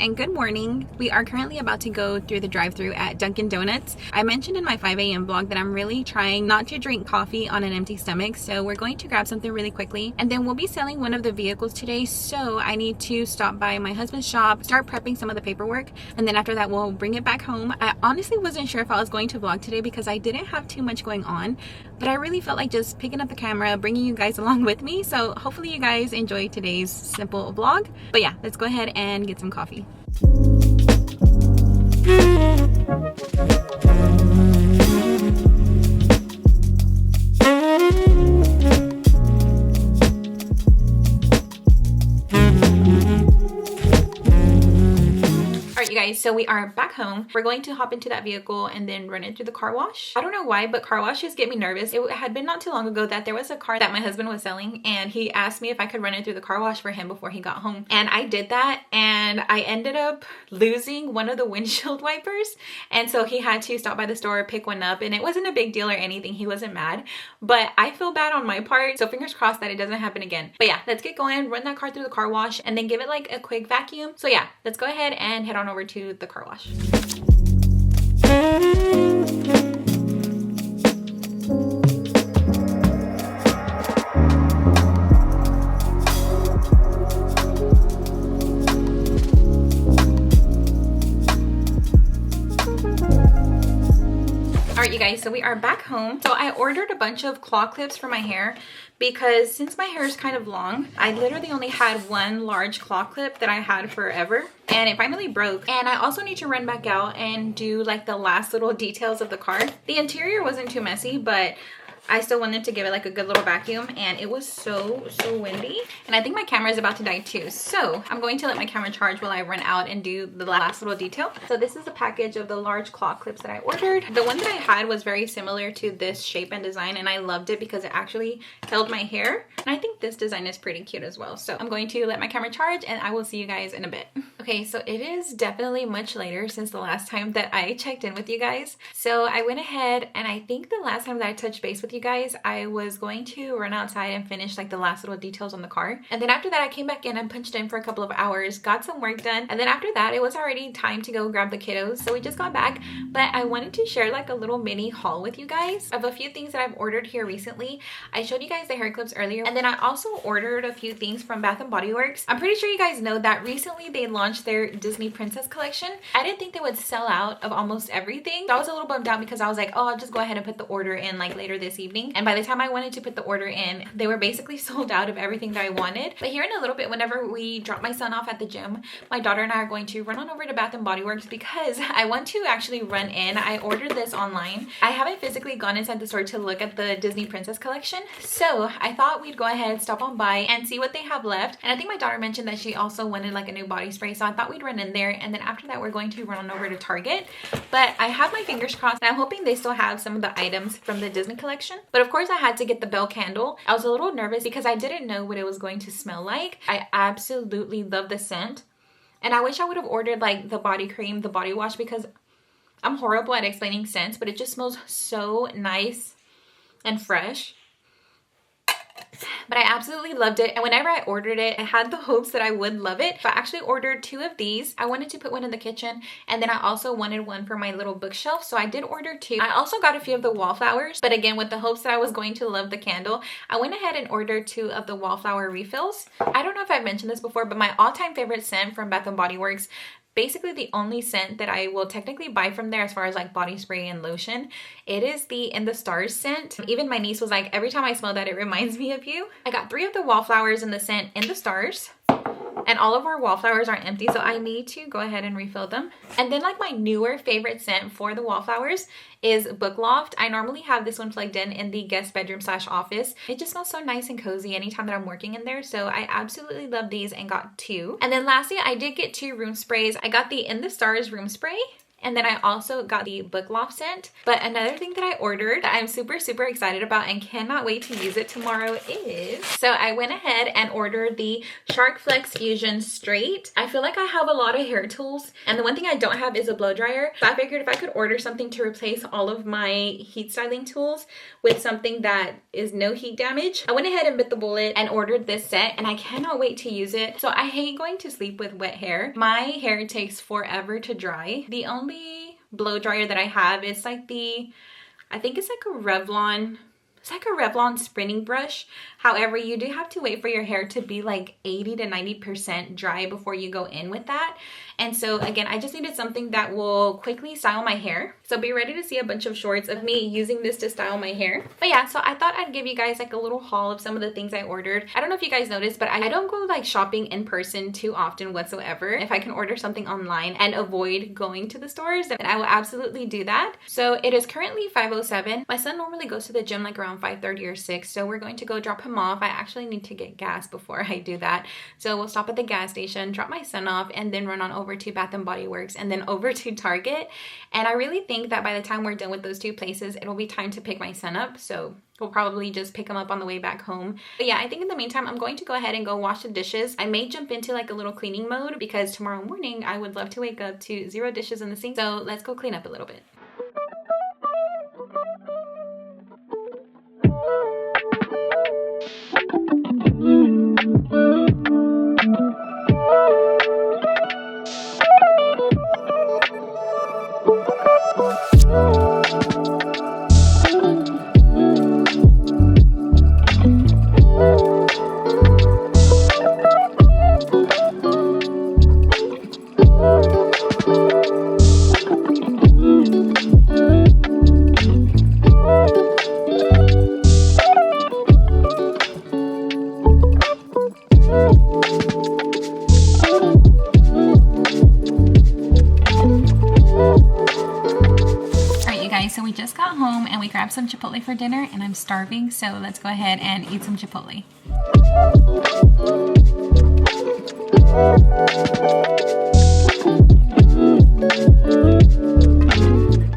and good morning. We are currently about to go through the drive-thru at Dunkin' Donuts. I mentioned in my 5 a.m. vlog that I'm really trying not to drink coffee on an empty stomach, so we're going to grab something really quickly, and then we'll be selling one of the vehicles today, so I need to stop by my husband's shop, start prepping some of the paperwork, and then after that we'll bring it back home. I honestly wasn't sure if I was going to vlog today because I didn't have too much going on, but I really felt like just picking up the camera, bringing you guys along with me, so hopefully you guys enjoy today's simple vlog. But yeah, let's go ahead and get some coffee. Alright you guys, so we are back home. We're going to hop into that vehicle and then run it through the car wash. I don't know why, but car washes get me nervous. It had been not too long ago that there was a car that my husband was selling, and he asked me if I could run it through the car wash for him before he got home. And I did that, and I ended up losing one of the windshield wipers. And so he had to stop by the store, pick one up, and it wasn't a big deal or anything. He wasn't mad, but I feel bad on my part. So fingers crossed that it doesn't happen again. But yeah, let's get going, run that car through the car wash, and then give it like a quick vacuum. So yeah, let's go ahead and head on over to the car wash. Alright you guys, so we are back home. So I ordered a bunch of claw clips for my hair because since my hair is kind of long, I literally only had one large claw clip that I had forever, and it finally broke. And I also need to run back out and do like the last little details of the car. The interior wasn't too messy, but I still wanted to give it like a good little vacuum, and it was so windy, and I think my camera is about to die too, so I'm going to let my camera charge while I run out and do the last little detail. So this is a package of the large claw clips that I ordered. The one that I had was very similar to this shape and design, and I loved it because it actually held my hair, and I think this design is pretty cute as well. So I'm going to let my camera charge and I will see you guys in a bit. Okay, so it is definitely much later since the last time that I checked in with you guys. So I went ahead, and I think the last time that I touched base with you guys, I was going to run outside and finish like the last little details on the car, and then after that I came back in and punched in for a couple of hours, got some work done, and then after that it was already time to go grab the kiddos, so we just got back. But I wanted to share like a little mini haul with you guys of a few things that I've ordered here recently. I showed you guys the hair clips earlier, and then I also ordered a few things from Bath & Body Works. I'm pretty sure you guys know that recently they launched their Disney Princess collection. I didn't think they would sell out of almost everything, so I was a little bummed out because I was like, oh, I'll just go ahead and put the order in like later this evening. And by the time I wanted to put the order in, they were basically sold out of everything that I wanted. But here in a little bit, whenever we drop my son off at the gym, my daughter and I are going to run on over to Bath & Body Works because I want to actually run in. I ordered this online. I haven't physically gone inside the store to look at the Disney Princess collection, so I thought we'd go ahead, stop on by and see what they have left. And I think my daughter mentioned that she also wanted like a new body spray, so I thought we'd run in there, and then after that we're going to run on over to Target. But I have my fingers crossed, and I'm hoping they still have some of the items from the Disney collection. But of course I had to get the bell candle. I was a little nervous because I didn't know what it was going to smell like. I absolutely love the scent, and I wish I would have ordered like the body cream, the body wash, because I'm horrible at explaining scents, but it just smells so nice and fresh. But I absolutely loved it, and whenever I ordered it, I had the hopes that I would love it. So I actually ordered 2 of these. I wanted to put one in the kitchen, and then I also wanted one for my little bookshelf, so I did order 2. I also got a few of the wallflowers, but again, with the hopes that I was going to love the candle, I went ahead and ordered 2 of the wallflower refills. I don't know if I've mentioned this before, but my all-time favorite scent from Bath & Body Works, basically the only scent that I will technically buy from there as far as like body spray and lotion, it is the In the Stars scent. Even my niece was like, every time I smell that, it reminds me of you. I got 3 of the wallflowers in the scent In the Stars, and all of our wallflowers are empty, so I need to go ahead and refill them. And then like my newer favorite scent for the wallflowers is Book Loft. I normally have this one plugged in the guest bedroom / office. It just smells so nice and cozy anytime that I'm working in there, so I absolutely love these and got 2. And then lastly, I did get 2 room sprays. I got the In the Stars room spray, And then I also got the Book Loft scent. But another thing that I ordered that I'm super excited about and cannot wait to use it tomorrow is, so I went ahead and ordered the Shark Flex Fusion Straight. I feel like I have a lot of hair tools, and the one thing I don't have is a blow dryer. So I figured if I could order something to replace all of my heat styling tools with something that is no heat damage, I went ahead and bit the bullet and ordered this set, and I cannot wait to use it. So I hate going to sleep with wet hair. My hair takes forever to dry. The only blow dryer that I have is like I think it's like a Revlon. It's like a Revlon spinning brush. However, you do have to wait for your hair to be like 80 to 90% dry before you go in with that. And so again, I just needed something that will quickly style my hair. So be ready to see a bunch of shorts of me using this to style my hair. But yeah, so I thought I'd give you guys like a little haul of some of the things I ordered. I don't know if you guys noticed, but I don't go like shopping in person too often whatsoever. If I can order something online and avoid going to the stores, then I will absolutely do that. So it is currently 5:07. My son normally goes to the gym like around 5:30 or 6. So we're going to go drop him off. I actually need to get gas before I do that. So we'll stop at the gas station, drop my son off, and then run on over to Bath and Body Works and then over to Target. And I really think that by the time we're done with those two places, it'll be time to pick my son up. So we'll probably just pick him up on the way back home. But yeah, I think in the meantime, I'm going to go ahead and go wash the dishes. I may jump into like a little cleaning mode because tomorrow morning I would love to wake up to 0 dishes in the sink. So let's go clean up a little bit. So we just got home and we grabbed some Chipotle for dinner, and I'm starving, so let's go ahead and eat some Chipotle.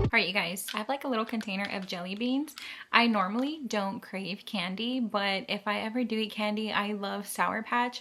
Alright you guys, I have like a little container of jelly beans. I normally don't crave candy, but if I ever do eat candy, I love Sour Patch,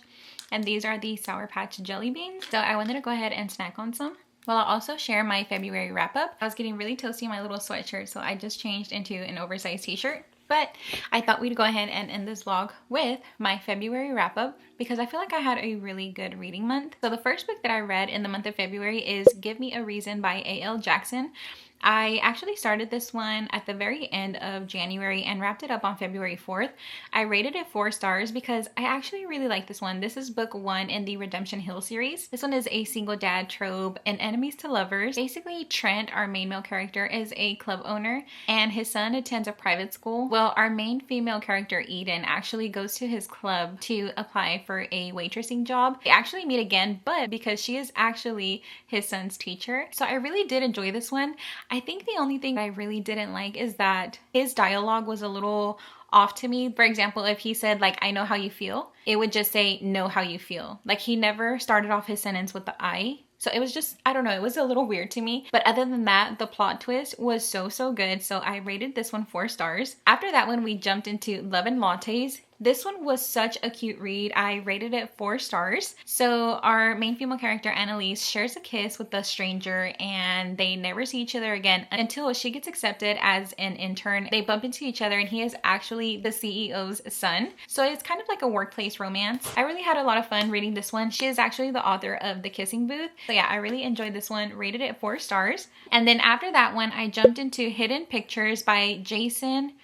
and these are the Sour Patch jelly beans. So I wanted to go ahead and snack on some. Well, I'll also share my February wrap up. I was getting really toasty in my little sweatshirt, so I just changed into an oversized t-shirt. But I thought we'd go ahead and end this vlog with my February wrap up because I feel like I had a really good reading month. So the first book that I read in the month of February is Give Me a Reason by A.L. Jackson. I actually started this one at the very end of January and wrapped it up on February 4th. I rated it 4 stars because I actually really like this one. This is book 1 in the Redemption Hill series. This one is a single dad trope and enemies to lovers. Basically, Trent, our main male character, is a club owner and his son attends a private school. Well, our main female character, Eden, actually goes to his club to apply for a waitressing job. They actually meet again, but because she is actually his son's teacher. So I really did enjoy this one. I think the only thing I really didn't like is that his dialogue was a little off to me. For example, if he said like, I know how you feel, it would just say, know how you feel. Like he never started off his sentence with the I. So it was just, I don't know, it was a little weird to me. But other than that, the plot twist was so good. So I rated this one 4 stars. After that one, we jumped into Love and Lattes. This one was such a cute read. I rated it 4 stars. So our main female character, Annalise, shares a kiss with a stranger and they never see each other again until she gets accepted as an intern. They bump into each other and he is actually the CEO's son. So it's kind of like a workplace romance. I really had a lot of fun reading this one. She is actually the author of The Kissing Booth. So yeah, I really enjoyed this one, rated it 4 stars. And then after that one, I jumped into Hidden Pictures by Jason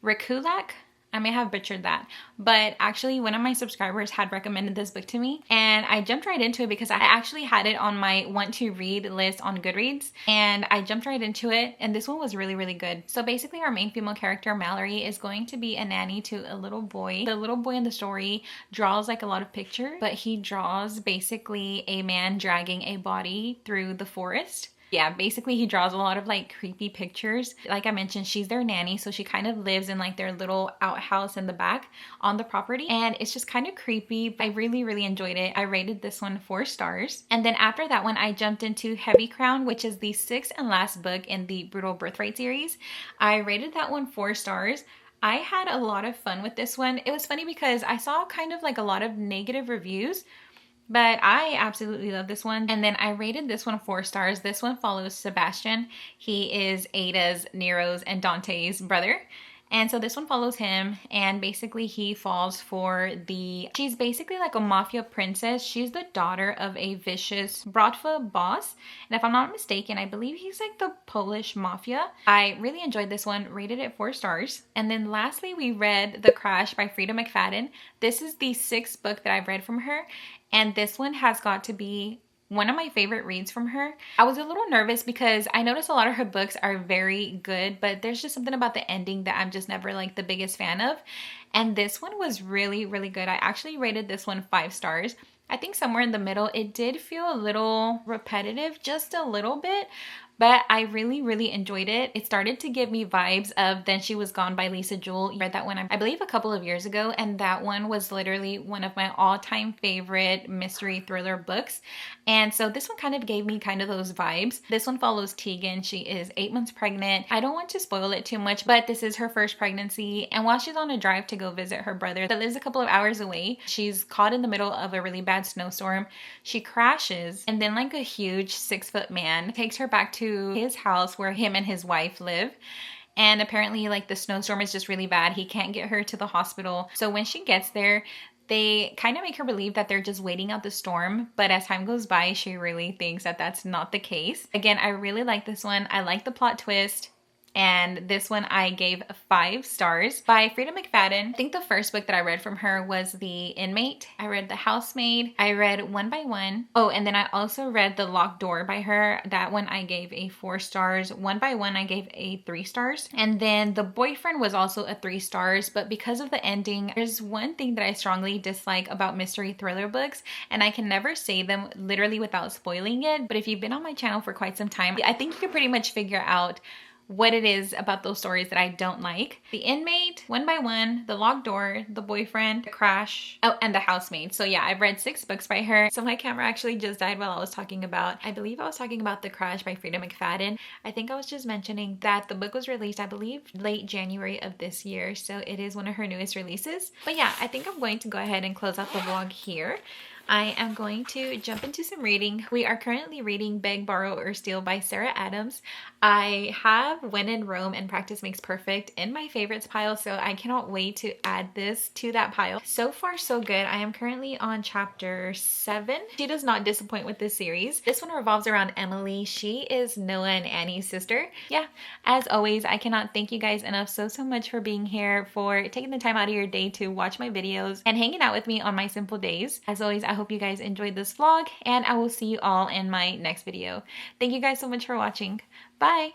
Rekulak. I may have butchered that, but actually one of my subscribers had recommended this book to me and I jumped right into it because I actually had it on my want to read list on Goodreads and I jumped right into it and this one was really good. So basically our main female character, Mallory, is going to be a nanny to a little boy. The little boy in the story draws like a lot of pictures, but he draws basically a man dragging a body through the forest. Yeah, basically he draws a lot of like creepy pictures. Like I mentioned, she's their nanny, so she kind of lives in like their little outhouse in the back on the property, and it's just kind of creepy. I really, really enjoyed it. I rated this one 4 stars. And then after that one, I jumped into Heavy Crown, which is the 6th and last book in the Brutal Birthright series. I rated that one 4 stars. I had a lot of fun with this one. It was funny because I saw kind of like a lot of negative reviews, but I absolutely love this one. And then I rated this one 4 stars. This one follows Sebastian. He is Ada's, Nero's, and Dante's brother. And so this one follows him, and basically he falls for she's basically like a mafia princess. She's the daughter of a vicious Bratva boss. And if I'm not mistaken, I believe he's like the Polish mafia. I really enjoyed this one, rated it 4 stars. And then lastly, we read The Crash by Frida McFadden. This is the 6th book that I've read from her. And this one has got to be one of my favorite reads from her. I was a little nervous because I noticed a lot of her books are very good, but there's just something about the ending that I'm just never like the biggest fan of. And this one was really, really good. I actually rated this one 5 stars. I think somewhere in the middle. It did feel a little repetitive, just a little bit, but I really, really enjoyed it. It started to give me vibes of Then She Was Gone by Lisa Jewell. I read that one, I believe, a couple of years ago, and that one was literally one of my all-time favorite mystery thriller books. And so this one kind of gave me kind of those vibes. This one follows Tegan. She is 8 months pregnant. I don't want to spoil it too much, but this is her first pregnancy. And while she's on a drive to go visit her brother that lives a couple of hours away, she's caught in the middle of a really bad snowstorm. She crashes, and then like a huge 6-foot man takes her back to his house where him and his wife live. And apparently like the snowstorm is just really bad. He can't get her to the hospital. So when she gets there, they kind of make her believe that they're just waiting out the storm, but as time goes by, she really thinks that that's not the case. Again, I really like this one. I like the plot twist. And this one I gave 5 stars by Frida McFadden. I think the first book that I read from her was The Inmate. I read The Housemaid. I read One by One. Oh, and then I also read The Locked Door by her. That one I gave a 4 stars. One by One I gave a 3 stars. And then The Boyfriend was also a 3 stars, but because of the ending, there's one thing that I strongly dislike about mystery thriller books, and I can never say them literally without spoiling it. But if you've been on my channel for quite some time, I think you can pretty much figure out what it is about those stories that I don't like. The Inmate, One by One, The Locked Door, The Boyfriend, The Crash, oh, and The Housemaid. So yeah, I've read 6 books by her. So my camera actually just died while I was talking about, I believe I was talking about The Crash by Frida McFadden. I think I was just mentioning that the book was released, I believe, late January of this year. So it is one of her newest releases. But yeah, I think I'm going to go ahead and close out the vlog here. I am going to jump into some reading. We are currently reading Beg, Borrow, or Steal by Sarah Adams. I have When in Rome and Practice Makes Perfect in my favorites pile, so I cannot wait to add this to that pile. So far, so good. I am currently on chapter 7. She does not disappoint with this series. This one revolves around Emily. She is Noah and Annie's sister. Yeah, as always, I cannot thank you guys enough so much for being here, for taking the time out of your day to watch my videos and hanging out with me on my simple days. As always, I hope you guys enjoyed this vlog, and I will see you all in my next video. Thank you guys so much for watching. Bye!